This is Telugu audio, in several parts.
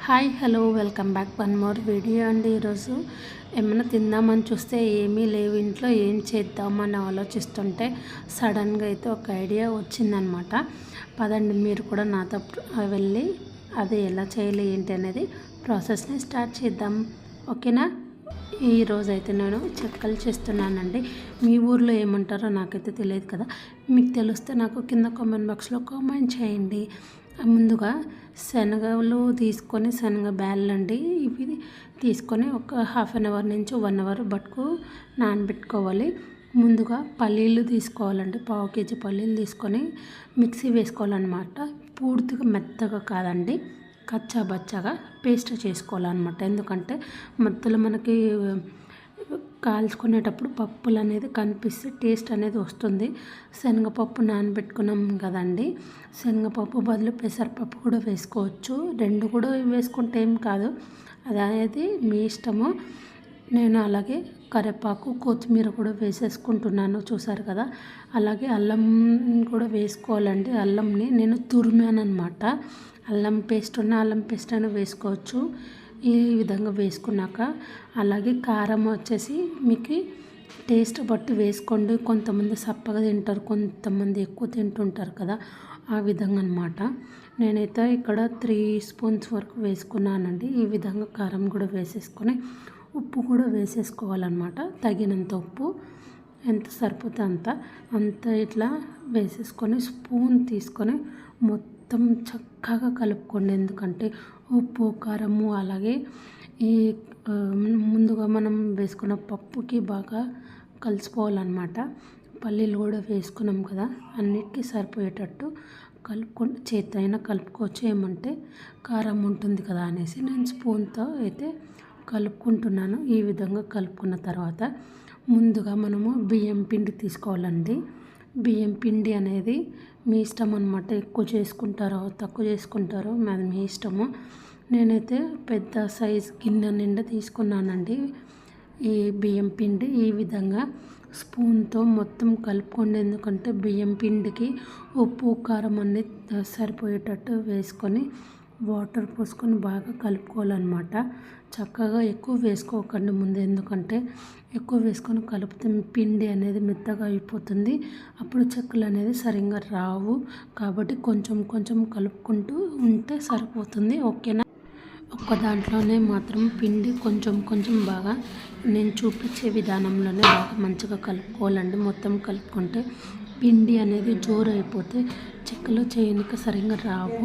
Hi hello welcome back one more video అండి. ఈరోజు ఏమైనా తిందామని చూస్తే ఏమీ లేవు ఇంట్లో, ఏం చేద్దామని ఆలోచిస్తుంటే సడన్గా అయితే ఒక ఐడియా వచ్చిందనమాట. పదండి మీరు కూడా నాతో వెళ్ళి అది ఎలా చేయాలి ఏంటి అనేది ప్రాసెస్ని స్టార్ట్ చేద్దాం, ఓకేనా. ఈరోజు అయితే నేను చెక్కలు చేస్తున్నానండి. మీ ఊర్లో ఏమంటారో నాకైతే తెలియదు కదా, మీకు తెలిస్తే నాకు కింద కామెంట్ బాక్స్లో కామెంట్ చేయండి. ముందుగా శనగలు తీసుకొని, శనగ బ్యాళ్ళు అండి ఇవి తీసుకొని ఒక హాఫ్ అన్ అవర్ నుంచి 1 అవర్ బట్టుకు నానబెట్టుకోవాలి. ముందుగా పల్లీలు తీసుకోవాలండి, పావు కేజీ పల్లీలు తీసుకొని మిక్సీ వేసుకోవాలన్నమాట. పూర్తిగా మెత్తగా కాదండి, కచ్చా బచ్చాగా పేస్ట్ చేసుకోవాలన్నమాట. ఎందుకంటే మధ్యలో మనకి కాల్చుకునేటప్పుడు పప్పులు అనేది కనిపిస్తే టేస్ట్ అనేది వస్తుంది. శనగపప్పు నానబెట్టుకున్నాం కదండి, శనగపప్పు బదులు పెసరపప్పు కూడా వేసుకోవచ్చు. 2 కూడా వేసుకుంటే ఏం కాదు, అదనేది మీ ఇష్టము. నేను అలాగే కరివేపాకు, కొత్తిమీర కూడా వేసేసుకుంటున్నాను, చూసారు కదా. అలాగే అల్లం కూడా వేసుకోవాలండి. అల్లంని నేను తురిమాను అనమాట. అల్లం పేస్ట్ అయినా వేసుకోవచ్చు. ఈ విధంగా వేసుకున్నాక అలాగే కారం వచ్చేసి మీకు టేస్ట్ బట్టి వేసుకోండి. కొంతమంది సప్పగా తింటారు, కొంతమంది ఎక్కువ తింటుంటారు కదా, ఆ విధంగా అనమాట. నేనైతే ఇక్కడ 3 స్పూన్స్ వరకు వేసుకున్నానండి. ఈ విధంగా కారం కూడా వేసేసుకొని ఉప్పు కూడా వేసేసుకోవాలన్నమాట. తగినంత ఉప్పు, ఎంత సరిపోతే అంత ఇట్లా వేసేసుకొని స్పూన్ తీసుకొని మొత్తం చక్కగా కలుపుకోండి. ఎందుకంటే ఉప్పు, కారము అలాగే ఈ ముందుగా మనం వేసుకున్న పప్పుకి బాగా కలిసిపోవాలన్నమాట. పల్లీలు కూడా వేసుకున్నాం కదా, అన్నిటికీ సరిపోయేటట్టు కలుపుకొని చేత్తో అయినా కలుపుకోవచ్చు, ఏమంటే కారం ఉంటుంది కదా అనేసి నేను స్పూన్తో అయితే కలుపుకుంటున్నాను. ఈ విధంగా కలుపుకున్న తర్వాత ముందుగా మనము బియ్యం పిండి తీసుకోవాలండి. బియ్యం పిండి అనేది మీ ఇష్టం అనమాట, ఎక్కువ చేసుకుంటారో తక్కువ చేసుకుంటారో అది మీ ఇష్టము. నేనైతే పెద్ద సైజ్ గిన్నె నిండా తీసుకున్నానండి ఈ బియ్యం పిండి. ఈ విధంగా స్పూన్తో మొత్తం కలుపుకోండి, ఎందుకంటే బియ్యం పిండికి ఉప్పు కారం అన్నీ సరిపోయేటట్టు వేసుకొని వాటర్ పోసుకొని బాగా కలుపుకోవాలన్నమాట. చక్కగా ఎక్కువ వేసుకోకండి ముందు, ఎందుకంటే ఎక్కువ వేసుకొని కలిపితే పిండి అనేది మెత్తగా అయిపోతుంది, అప్పుడు చెక్కలు అనేది సరిగ్గా రావు. కాబట్టి కొంచెం కొంచెం కలుపుకుంటూ ఉంటే సరిపోతుంది, ఓకేనా. ఒక్క దాంట్లోనే మాత్రం పిండి కొంచెం కొంచెం బాగా నేను చూపించే విధానంలోనే బాగా మంచిగా కలుపుకోవాలండి. మొత్తం కలుపుకుంటే పిండి అనేది జోరు అయిపోతే చెక్కలు చేయడానికి సరిగ్గా రావు,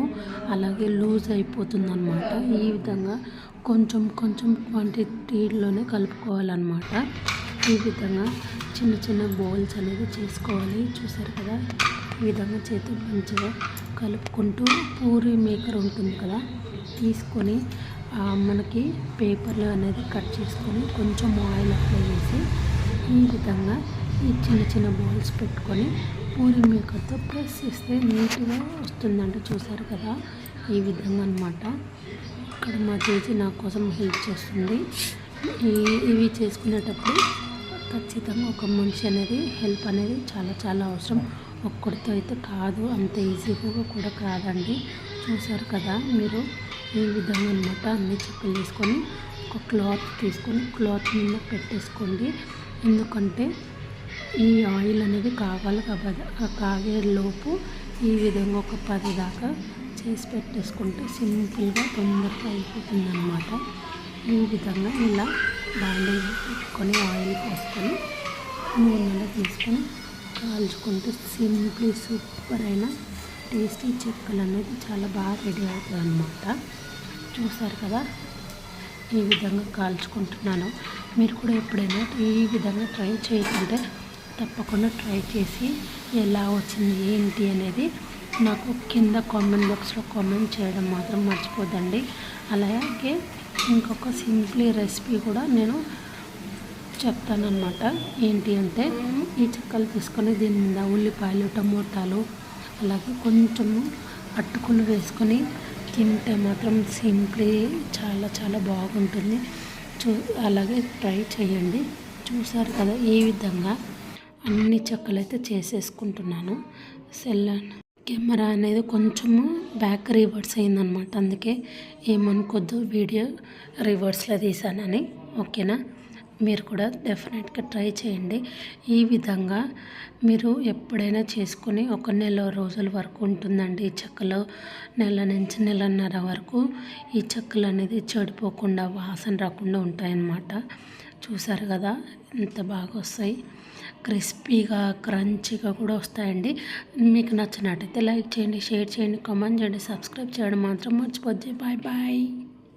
అలాగే లూజ్ అయిపోతుంది అనమాట. ఈ విధంగా కొంచెం కొంచెం క్వాంటిటీలోనే కలుపుకోవాలన్నమాట. ఈ విధంగా చిన్న చిన్న బౌల్స్ అనేది చేసుకోవాలి, చూసారు కదా. ఈ విధంగా చేతి మంచిగా కలుపుకుంటూ పూరి మేకర్ ఉంటుంది కదా, తీసుకొని మనకి పేపర్లు అనేది కట్ చేసుకొని కొంచెం ఆయిల్ అప్లై చేసి ఈ విధంగా ఈ చిన్న చిన్న బౌల్స్ పెట్టుకొని పూరి మేకర్తో ప్రెస్ చేస్తే నీట్గా వస్తుందండి, చూసారు కదా. ఈ విధంగా అనమాట. ఇక్కడ మా చేసి నా కోసం హెల్ప్ చేస్తుంది. ఇవి చేసుకునేటప్పుడు ఖచ్చితంగా ఒక మనిషి అనేది హెల్ప్ అనేది చాలా చాలా అవసరం. ఒక్కడితో అయితే కాదు, అంత ఈజీగా కూడా కాదండి, చూసారు కదా మీరు. ఈ విధంగా అనమాట అన్ని చెక్కలు తీసుకొని ఒక క్లాత్ తీసుకొని క్లాత్ మీద పెట్టేసుకోండి. ఎందుకంటే ఈ ఆయిల్ అనేది కావాలి కాబట్టి కాగేలోపు ఈ విధంగా ఒక 10 దాకా చేసి పెట్టేసుకుంటే సింపుల్గా తొందరగా అయిపోతుంది అన్నమాట. ఈ విధంగా ఇలా బాండీ పెట్టుకొని ఆయిల్ పోసుకొని నూనెలో తీసుకొని కాల్చుకుంటే సింప్లీ సూపర్ అయిన టేస్టీ చెక్కలు అనేది చాలా బాగా రెడీ అవుతుంది అన్నమాట. చూసారు కదా, ఈ విధంగా కాల్చుకుంటున్నాను. మీరు కూడా ఎప్పుడైనా ఈ విధంగా ట్రై చేయకుంటే తప్పకుండా ట్రై చేసి ఎలా వచ్చింది ఏంటి అనేది నాకు కింద కామెంట్ బాక్స్లో కామెంట్ చేయడం మాత్రం మర్చిపోద్దండి. అలాగే ఇంకొక సింప్లీ రెసిపీ కూడా నేను చెప్తానన్నమాట. ఏంటి అంటే ఈ చెక్కలు తీసుకొని దీని మీద ఉల్లిపాయలు, టమోటాలు అలాగే కొంచెము అటుకులు వేసుకొని తింటే మాత్రం సింప్లీ చాలా చాలా బాగుంటుంది. అలాగే ట్రై చేయండి. చూసారు కదా, ఈ విధంగా అన్ని చెక్కలు అయితే చేసేసుకుంటున్నాను. కెమెరా అనేది కొంచెము బ్యాక్ రివర్స్ అయిందనమాట. అందుకే ఏమనుకోద్దు, వీడియో రివర్స్లో తీసానని. ఓకేనా, మీరు కూడా డెఫినెట్గా ట్రై చేయండి. ఈ విధంగా మీరు ఎప్పుడైనా చేసుకొని ఒక నెల రోజుల వరకు ఉంటుందండి. ఈ చెక్కలు నెల నుంచి నెలన్నర వరకు ఈ చెక్కలు అనేది చెడిపోకుండా వాసన రాకుండా ఉంటాయన్నమాట. చూసారు కదా ఎంత బాగా వస్తాయి, క్రిస్పీగా క్రంచీగా కూడా వస్తాయండి. మీకు నచ్చినట్టయితే లైక్ చేయండి, షేర్ చేయండి, కామెంట్ చేయండి, సబ్స్క్రైబ్ చేయడం మాత్రం మర్చిపోద్ది. Bye bye.